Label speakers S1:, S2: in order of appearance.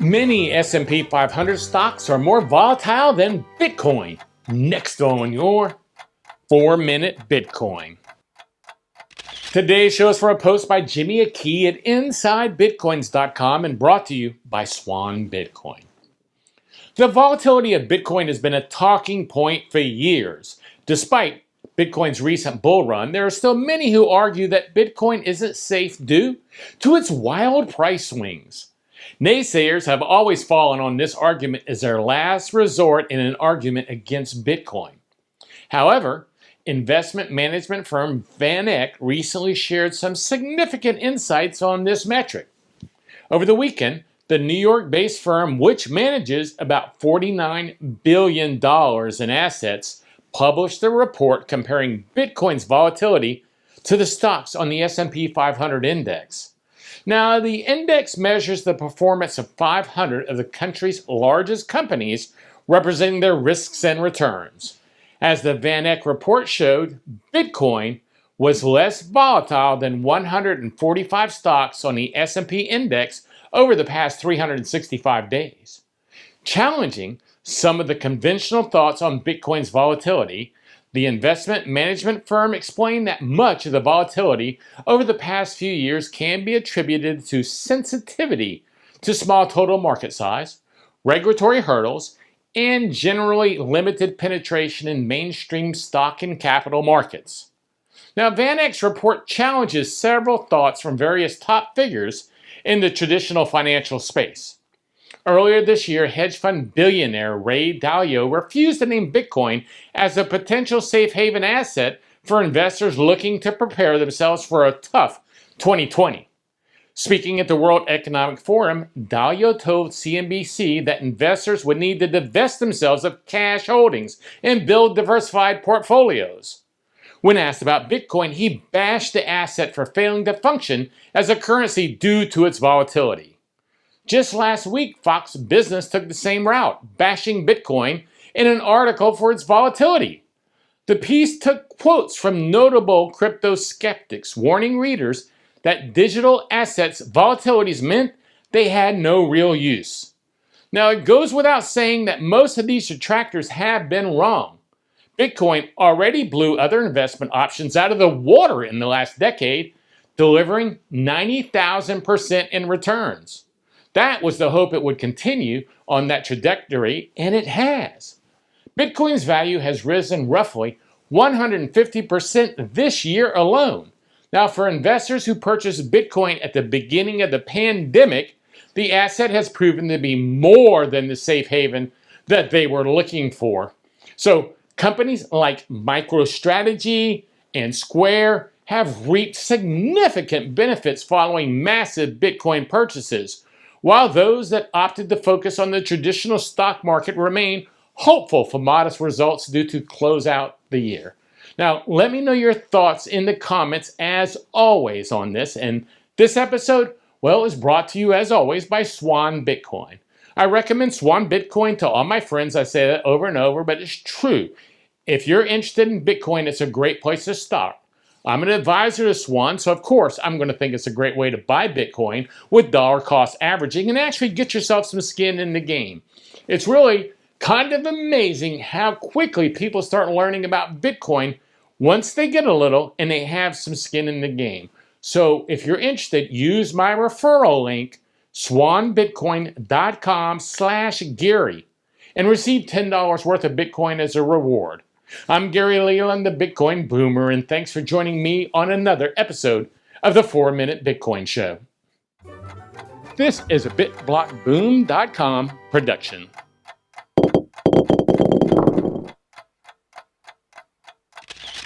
S1: Many S&P 500 stocks are more volatile than Bitcoin. Next on your 4-Minute Bitcoin. Today's show is for a post by Jimmy Akey at InsideBitcoins.com and brought to you by Swan Bitcoin. The volatility of Bitcoin has been a talking point for years. Despite Bitcoin's recent bull run, there are still many who argue that Bitcoin isn't safe due to its wild price swings. Naysayers have always fallen on this argument as their last resort in an argument against Bitcoin. However, investment management firm VanEck recently shared some significant insights on this metric. Over the weekend, the New York-based firm, which manages about $49 billion in assets, published a report comparing Bitcoin's volatility to the stocks on the S&P 500 index. Now, the index measures the performance of 500 of the country's largest companies, representing their risks and returns. As the VanEck report showed, Bitcoin was less volatile than 145 stocks on the S&P Index over the past 365 days. Challenging some of the conventional thoughts on Bitcoin's volatility, the investment management firm explained that much of the volatility over the past few years can be attributed to sensitivity to small total market size, regulatory hurdles, and generally limited penetration in mainstream stock and capital markets. Now, VanEck's report challenges several thoughts from various top figures in the traditional financial space. Earlier this year, hedge fund billionaire Ray Dalio refused to name Bitcoin as a potential safe haven asset for investors looking to prepare themselves for a tough 2020. Speaking at the World Economic Forum, Dalio told CNBC that investors would need to divest themselves of cash holdings and build diversified portfolios. When asked about Bitcoin, he bashed the asset for failing to function as a currency due to its volatility. Just last week, Fox Business took the same route, bashing Bitcoin in an article for its volatility. The piece took quotes from notable crypto skeptics, warning readers that digital assets' volatilities meant they had no real use. Now, it goes without saying that most of these detractors have been wrong. Bitcoin already blew other investment options out of the water in the last decade, delivering 90,000% in returns. That was the hope it would continue on that trajectory, and it has. Bitcoin's value has risen roughly 150% this year alone. Now, for investors who purchased Bitcoin at the beginning of the pandemic, the asset has proven to be more than the safe haven that they were looking for. So, companies like MicroStrategy and Square have reaped significant benefits following massive Bitcoin purchases, while those that opted to focus on the traditional stock market remain hopeful for modest results due to close out the year. Now, let me know your thoughts in the comments as always on this. And this episode, well, is brought to you as always by Swan Bitcoin. I recommend Swan Bitcoin to all my friends. I say that over and over, but it's true. If you're interested in Bitcoin, it's a great place to start. I'm an advisor to Swan, so of course I'm going to think it's a great way to buy Bitcoin with dollar cost averaging and actually get yourself some skin in the game. It's really kind of amazing how quickly people start learning about Bitcoin once they get a little and they have some skin in the game. So if you're interested, use my referral link, swanbitcoin.com/Gary, and receive $10 worth of Bitcoin as a reward. I'm Gary Leland, the Bitcoin Boomer, and thanks for joining me on another episode of the 4-Minute Bitcoin Show. This is a BitBlockBoom.com production.